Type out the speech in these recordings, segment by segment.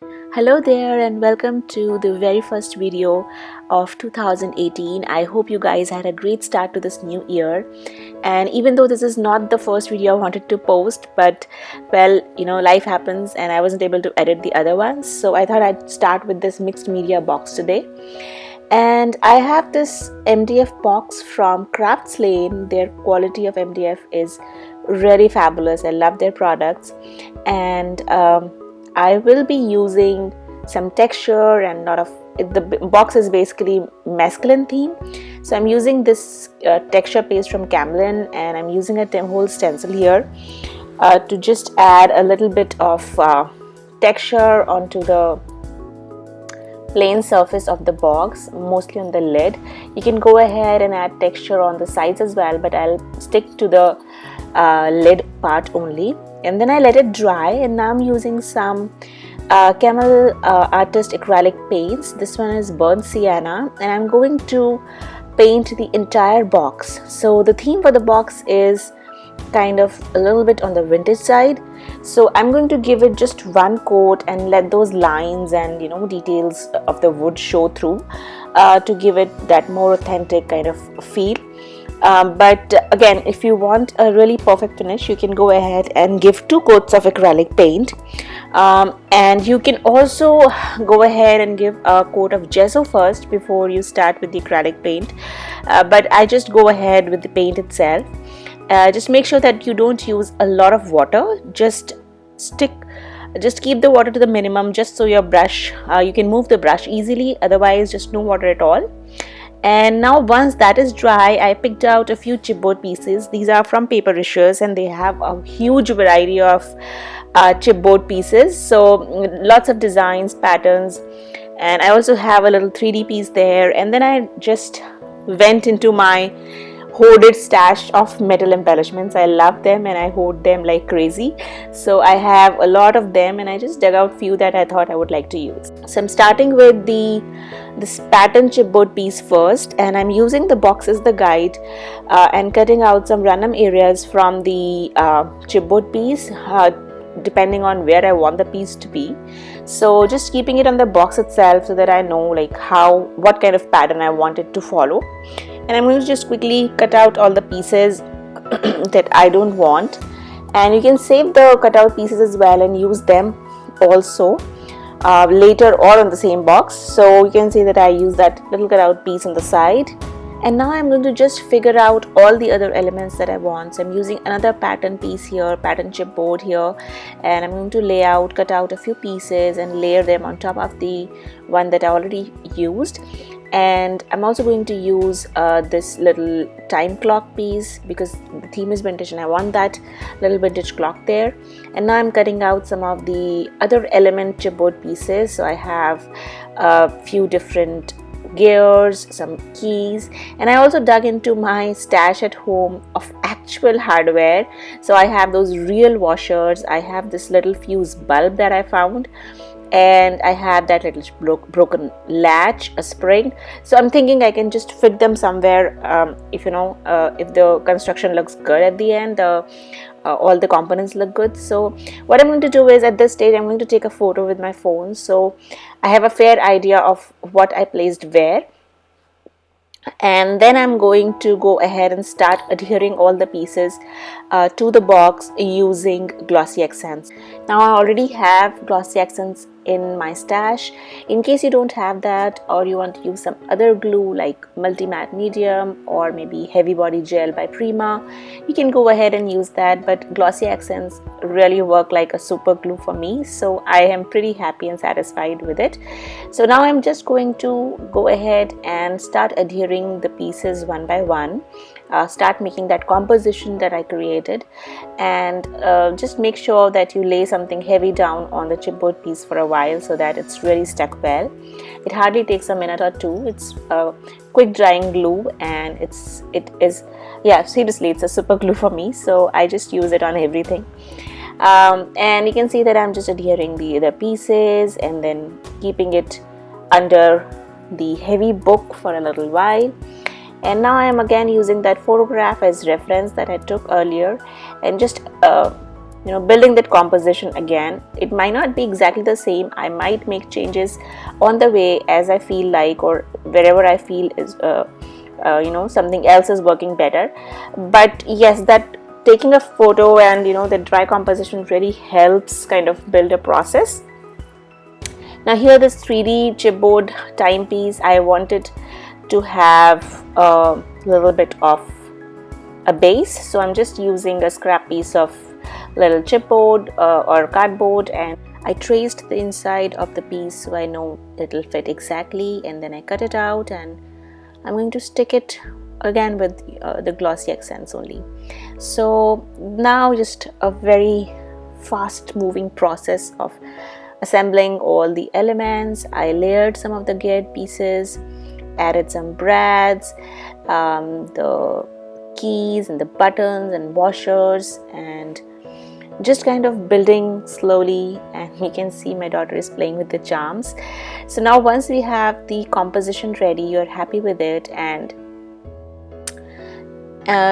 Hello there and welcome to the very first video of 2018. I hope you guys had a great start to this new year. And even though this is not the first video I wanted to post, but well, life happens and I wasn't able to edit the other ones. So I thought I'd start with this mixed media box today. And I have this MDF box from Crafts Lane. Their quality of MDF is really fabulous. I love their products. And I will be using some texture and lot of the box is basically masculine theme, so I'm using this texture paste from Camlin, and I'm using a whole stencil here to just add a little bit of texture onto the plain surface of the box, mostly on the lid. You can go ahead and add texture on the sides as well, but I'll stick to the lid part only. And then I let it dry, and now I'm using some Camel Artist acrylic paints. This one is burnt sienna, and I'm going to paint the entire box. So the theme for the box is kind of a little bit on the vintage side, so I'm going to give it just one coat and let those lines and details of the wood show through to give it that more authentic kind of feel. But again, if you want a really perfect finish, you can go ahead and give 2 coats of acrylic paint, and you can also go ahead and give a coat of gesso first before you start with the acrylic paint, but I just go ahead with the paint itself. Just make sure that you don't use a lot of water. Just keep the water to the minimum, just so your brush, you can move the brush easily, otherwise just no water at all. And now once that is dry, I picked out a few chipboard pieces. These are from Paper Rishers, and they have a huge variety of chipboard pieces, so lots of designs, patterns, and I also have a little 3D piece there. And then I just went into my hoarded stash of metal embellishments. I love them and I hoard them like crazy, so I have a lot of them, and I just dug out few that I thought I would like to use. So I'm starting with this pattern chipboard piece first, and I'm using the box as the guide and cutting out some random areas from the chipboard piece depending on where I want the piece to be. So just keeping it on the box itself so that I know like what kind of pattern I want it to follow. And I'm going to just quickly cut out all the pieces that I don't want, and you can save the cutout pieces as well and use them also later or on the same box. So you can see that I use that little cutout piece on the side. And now I'm going to just figure out all the other elements that I want. So I'm using another pattern piece here, pattern chipboard here, and I'm going to cut out a few pieces and layer them on top of the one that I already used. And I'm also going to use this little time clock piece because the theme is vintage and I want that little vintage clock there. And now I'm cutting out some of the other element chipboard pieces. So I have a few different gears, some keys, and I also dug into my stash at home of actual hardware. So I have those real washers, I have this little fuse bulb that I found, and I have that little broken latch, a spring. So I'm thinking I can just fit them somewhere if the construction looks good at the end, all the components look good. So what I'm going to do is, at this stage, I'm going to take a photo with my phone, so I have a fair idea of what I placed where. And then I'm going to go ahead and start adhering all the pieces to the box using glossy accents. Now I already have glossy accents in my stash. In case you don't have that, or you want to use some other glue like multi-matte medium or maybe heavy body gel by Prima, you can go ahead and use that, but glossy accents really work like a super glue for me, so I am pretty happy and satisfied with it. So now I'm just going to go ahead and start adhering the pieces one by one, start making that composition that I created, and just make sure that you lay something heavy down on the chipboard piece for a while so that it's really stuck well. It hardly takes a minute or two. It's a quick drying glue, and seriously, it's a super glue for me, so I just use it on everything. And you can see that I'm just adhering the other pieces and then keeping it under the heavy book for a little while. And now I am again using that photograph as reference that I took earlier, and just building that composition again. It might not be exactly the same. I might make changes on the way as I feel like, or wherever I feel is something else is working better. But yes, that taking a photo and the dry composition really helps kind of build a process. Now here, this 3D chipboard timepiece, I wanted to have a little bit of a base, so I'm just using a scrap piece of little chipboard or cardboard, and I traced the inside of the piece so I know it'll fit exactly, and then I cut it out and I'm going to stick it again with the glossy accents only. So now just a very fast moving process of assembling all the elements. I layered some of the geared pieces, added some brads, the keys and the buttons and washers, and just kind of building slowly. And you can see my daughter is playing with the charms. So now once we have the composition ready, you're happy with it, and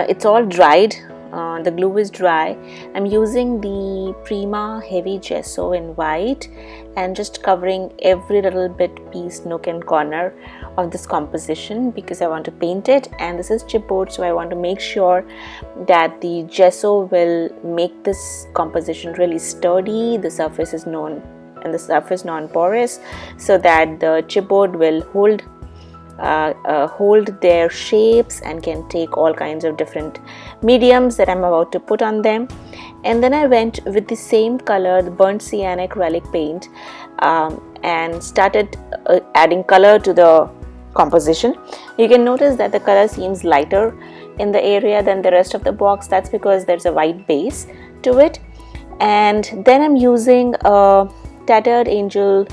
it's all dried, the glue is dry, I'm using the Prima heavy gesso in white and just covering every little bit, piece, nook and corner of this composition because I want to paint it. And this is chipboard, so I want to make sure that the gesso will make this composition really sturdy, the surface is non-porous, so that the chipboard will hold their shapes and can take all kinds of different mediums that I'm about to put on them. And then I went with the same color, the burnt sienna acrylic paint, and started adding color to the composition. You can notice that the color seems lighter in the area than the rest of the box. That's because there's a white base to it. And then I'm using a Tattered Angel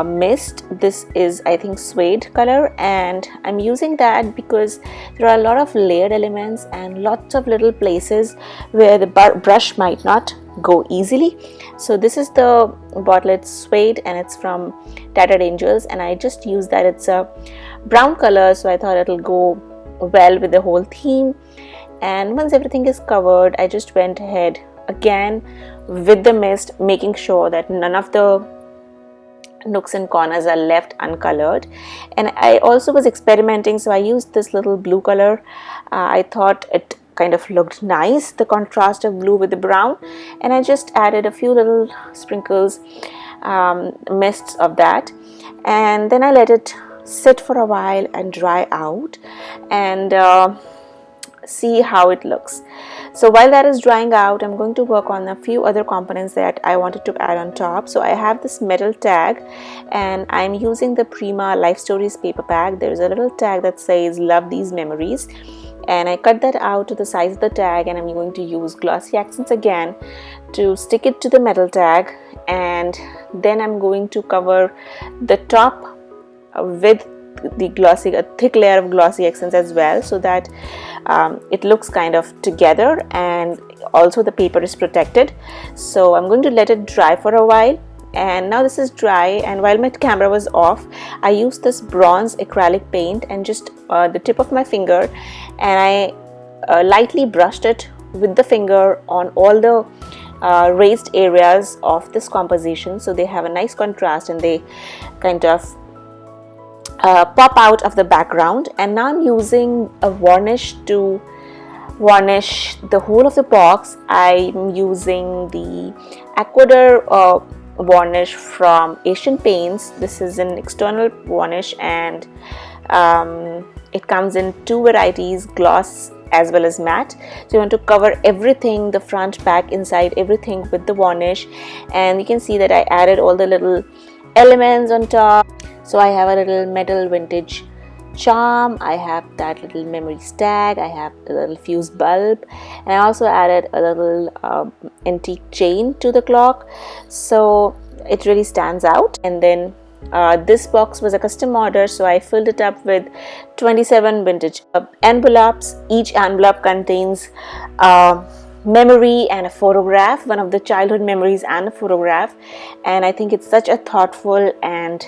mist. This is, I think, suede color, and I'm using that because there are a lot of layered elements and lots of little places where the brush might not go easily. So this is the bottle, it's suede and it's from Tattered Angels, and I just used that. It's a brown color, so I thought it'll go well with the whole theme. And once everything is covered, I just went ahead again with the mist, making sure that none of the nooks and corners are left uncolored. And I also was experimenting, so I used this little blue color. I thought it kind of looked nice, the contrast of blue with the brown, and I just added a few little sprinkles, mists of that, and then I let it sit for a while and dry out and see how it looks. So while that is drying out, I'm going to work on a few other components that I wanted to add on top. So I have this metal tag, and I'm using the Prima Life Stories paper bag. There's a little tag that says "Love These Memories," and I cut that out to the size of the tag, and I'm going to use glossy accents again to stick it to the metal tag, and then I'm going to cover the top with a thick layer of glossy accents as well, so that it looks kind of together and also the paper is protected. So I'm going to let it dry for a while, and now this is dry, and while my camera was off, I used this bronze acrylic paint and just the tip of my finger, and I lightly brushed it with the finger on all the raised areas of this composition, so they have a nice contrast and they kind of pop out of the background. And now I'm using a varnish to varnish the whole of the box. I'm using the Ecuador varnish from Asian Paints. This is an external varnish, and it comes in two varieties, gloss as well as matte. So you want to cover everything, the front, back, inside, everything with the varnish. And you can see that I added all the little elements on top. So I have a little metal vintage charm, I have that little memory stag, I have a little fuse bulb, and I also added a little antique chain to the clock, so it really stands out. And then this box was a custom order, so I filled it up with 27 vintage envelopes. Each envelope contains memory and a photograph, one of the childhood memories and a photograph. And I think it's such a thoughtful and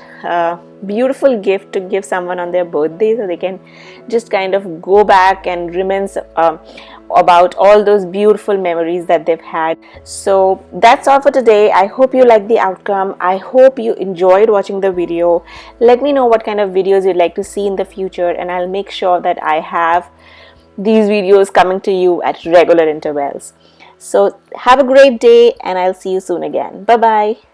beautiful gift to give someone on their birthday, so they can just kind of go back and reminisce about all those beautiful memories that they've had. So that's all for today. I hope you liked the outcome. I hope you enjoyed watching the video. Let me know what kind of videos you'd like to see in the future, and I'll make sure that I have these videos coming to you at regular intervals. So have a great day, and I'll see you soon again. Bye bye.